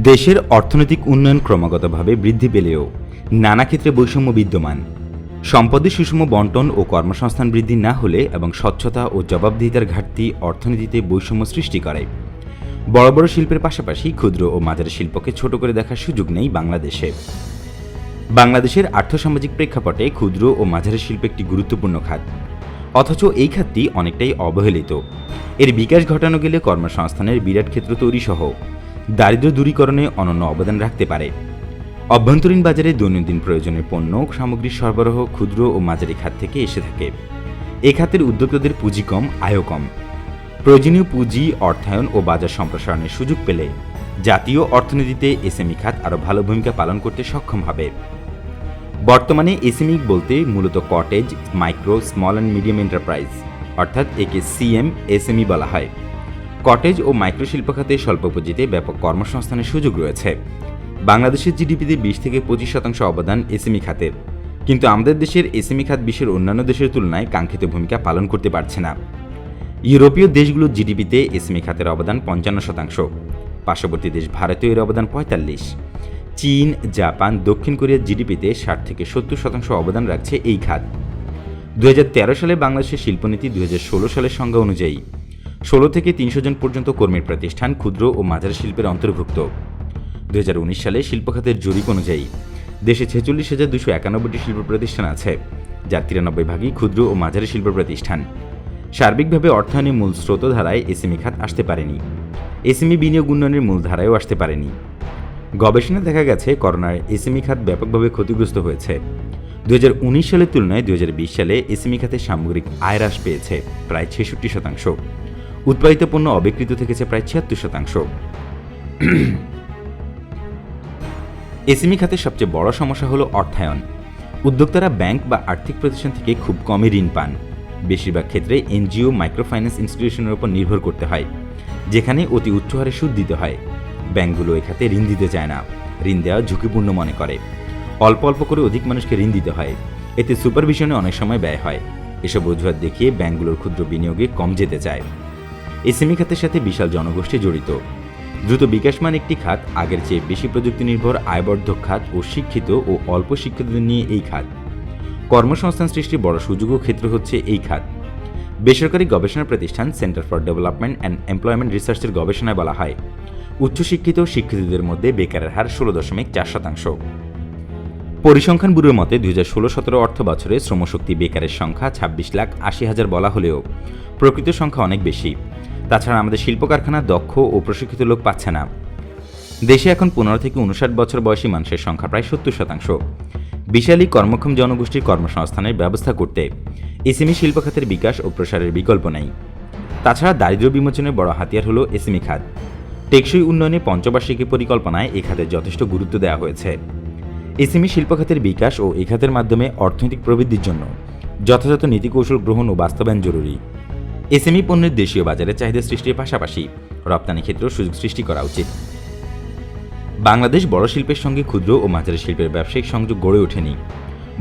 দেশের অর্থনৈতিক উন্নয়ন ক্রমাগতভাবে বৃদ্ধি পেলেও নানা ক্ষেত্রে বৈষম্য বিদ্যমান। সম্পদের সুষম বণ্টন ও কর্মসংস্থান বৃদ্ধি না হলে এবং স্বচ্ছতা ও জবাবদিহিতার ঘাটতি অর্থনীতিতে বৈষম্য সৃষ্টি করে। বড় বড় শিল্পের পাশাপাশি ক্ষুদ্র ও মাঝারি শিল্পকে ছোট করে দেখার সুযোগ নেই বাংলাদেশে। বাংলাদেশের আর্থসামাজিক প্রেক্ষাপটে ক্ষুদ্র ও মাঝারি শিল্প একটি গুরুত্বপূর্ণ খাত, অথচ এই খাতটি অনেকটাই অবহেলিত। এর বিকাশ ঘটানো গেলে কর্মসংস্থানের বিরাট ক্ষেত্র তৈরি সহ দারিদ্র্য দূরীকরণে অনন্য অবদান রাখতে পারে। অভ্যন্তরীণ বাজারে দৈনন্দিন প্রয়োজনীয় পণ্য সামগ্রীর সরবরাহ ক্ষুদ্র ও মাঝারি খাত থেকে এসে থাকে। এ খাতের উদ্যোক্তাদের পুঁজি কম, আয়ও কম। প্রয়োজনীয় পুঁজি, অর্থায়ন ও বাজার সম্প্রসারণের সুযোগ পেলে জাতীয় অর্থনীতিতে এসএমই খাত আরও ভালো ভূমিকা পালন করতে সক্ষম হবে। বর্তমানে এসএমই বলতে মূলত cottage, micro, small and medium enterprise অর্থাৎ একে এসএমই বলা হয়। কটেজ ও মাইক্রো শিল্প খাতে স্বল্প পুঁজিতে ব্যাপক কর্মসংস্থানের সুযোগ রয়েছে। বাংলাদেশের জিডিপিতে 20 থেকে 25% অবদান এসএমই খাতের, কিন্তু আমাদের দেশের এসএমই খাত বিশ্বের অন্যান্য দেশের তুলনায় কাঙ্ক্ষিত ভূমিকা পালন করতে পারছে না। ইউরোপীয় দেশগুলোর জিডিপিতে এসএমই খাতের অবদান 55%, পার্শ্ববর্তী দেশ ভারতীয় এর অবদান 45%। চীন, জাপান, দক্ষিণ কোরিয়ার জিডিপিতে 60 থেকে 70% অবদান রাখছে এই খাত। 2013 সালে বাংলাদেশের শিল্পনীতি 2016 সালের সংজ্ঞা অনুযায়ী 16 থেকে 300 জন পর্যন্ত কর্মীর প্রতিষ্ঠান ক্ষুদ্র ও মাঝারি শিল্পের অন্তর্ভুক্ত। 2019 সালে শিল্প খাতের জরিপ অনুযায়ী দেশে 46,291টি শিল্প প্রতিষ্ঠান আছে, যার 93% ক্ষুদ্র ও মাঝারি শিল্প প্রতিষ্ঠান। সার্বিকভাবে অর্থায়নের মূল স্রোতধারায় এসএমই খাত আসতে পারেনি। এসএমই বিনিয়োগ উন্নয়নের মূল ধারায়ও আসতে পারেনি। গবেষণায় দেখা গেছে করোনার এসএমই খাত ব্যাপকভাবে ক্ষতিগ্রস্ত হয়েছে। 2019 সালের তুলনায় 2020 সালে এসএমই খাতে সামগ্রিক আয় হ্রাস পেয়েছে প্রায় 66%। উৎপাদিত পণ্য অবিকৃত থেকেছে প্রায় 76%। এসএমই খাতের সবচেয়ে বড় সমস্যা হলো অর্থায়ন। উদ্যোক্তারা ব্যাংক বা আর্থিক প্রতিষ্ঠান থেকে খুব কমই ঋণ পান। বেশিরভাগ ক্ষেত্রে এনজিও, মাইক্রোফাইন্যান্স ইনস্টিটিউশনের উপর নির্ভর করতে হয়, যেখানে অতি উচ্চ হারে সুদ দিতে হয়। ব্যাংকগুলো এ খাতে ঋণ দিতে চায় না, ঋণ দেওয়া ঝুঁকিপূর্ণ মনে করে। অল্প অল্প করে অধিক মানুষকে ঋণ দিতে হয়, এতে সুপারভিশনে অনেক সময় ব্যয় হয়। এসব অজুহাত দেখিয়ে ব্যাংকগুলোর ক্ষুদ্র বিনিয়োগে কম যেতে চায়। এসএমই খাতের সাথে বিশাল জনগোষ্ঠী জড়িত। দ্রুত বিকাশমান একটি খাত, আগের চেয়ে বেশি প্রযুক্তি নির্ভর, আয়বর্ধক খাত ও শিক্ষিত ও অল্প শিক্ষিতদের নিয়ে এই খাত। কর্মসংস্থান সৃষ্টির বড় সুযোগ ও ক্ষেত্র হচ্ছে এই খাত। বেসরকারি গবেষণা প্রতিষ্ঠান centre for development and employment রিসার্চের গবেষণায় বলা হয়, উচ্চশিক্ষিত শিক্ষিতদের মধ্যে বেকারের হার 16.4%। পরিসংখ্যান ব্যুরোর মতে 2016-17 অর্থ বছরে শ্রমশক্তি বেকারের সংখ্যা 26,80,000 বলা হলেও প্রকৃত সংখ্যা অনেক বেশি। তাছাড়া আমাদের শিল্প কারখানা দক্ষ ও প্রশিক্ষিত লোক পাচ্ছে না। দেশে এখন 15 থেকে 59 বছর বয়সী মানুষের সংখ্যা প্রায় 70%। বিশালী কর্মক্ষম জনগোষ্ঠীর কর্মসংস্থানের ব্যবস্থা করতে এসএমই শিল্প খাতের বিকাশ ও প্রসারের বিকল্প নেই। তাছাড়া দারিদ্র্য বিমোচনের বড় হাতিয়ার হলো এসএমই খাত। টেকসই উন্নয়নে পঞ্চবার্ষিকী পরিকল্পনায় এ খাতের যথেষ্ট গুরুত্ব দেওয়া হয়েছে। এসএমই শিল্প খাতের বিকাশ ও এ খাতের মাধ্যমে অর্থনৈতিক প্রবৃদ্ধির জন্য যথাযথ নীতিকৌশল গ্রহণ ও বাস্তবায়ন জরুরি। এসএমই পণ্যের দেশীয় বাজারে চাহিদা সৃষ্টির পাশাপাশি রপ্তানি ক্ষেত্রেও সুযোগ সৃষ্টি করা উচিত। বাংলাদেশ বড় শিল্পের সঙ্গে ক্ষুদ্র ও মাঝারি শিল্পের ব্যবসায়িক সংযোগ গড়ে ওঠেনি।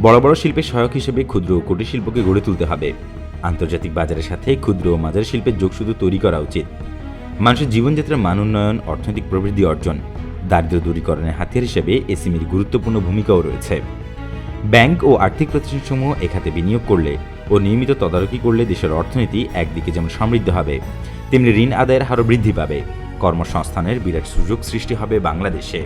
বড় বড় শিল্পের সহায়ক হিসেবে ক্ষুদ্র ও কুটির শিল্পকে গড়ে তুলতে হবে। আন্তর্জাতিক বাজারের সাথে ক্ষুদ্র ও মাঝারি শিল্পের যোগসূত্র তৈরি করা উচিত। মানুষের জীবনযাত্রার মান উন্নয়ন, অর্থনৈতিক প্রবৃদ্ধি অর্জন, দারিদ্র্য দূরীকরণের হাতিয়ার হিসেবে এসএমইর গুরুত্বপূর্ণ ভূমিকাও রয়েছে। ব্যাংক ও আর্থিক প্রতিষ্ঠানসমূহ এ খাতে বিনিয়োগ করলে ও নিয়মিত তদারকি করলে দেশের অর্থনীতি একদিকে যেমন সমৃদ্ধ হবে, তেমনি ঋণ আদায়ের হারও বৃদ্ধি পাবে। কর্মসংস্থানের বিরাট সুযোগ সৃষ্টি হবে বাংলাদেশে।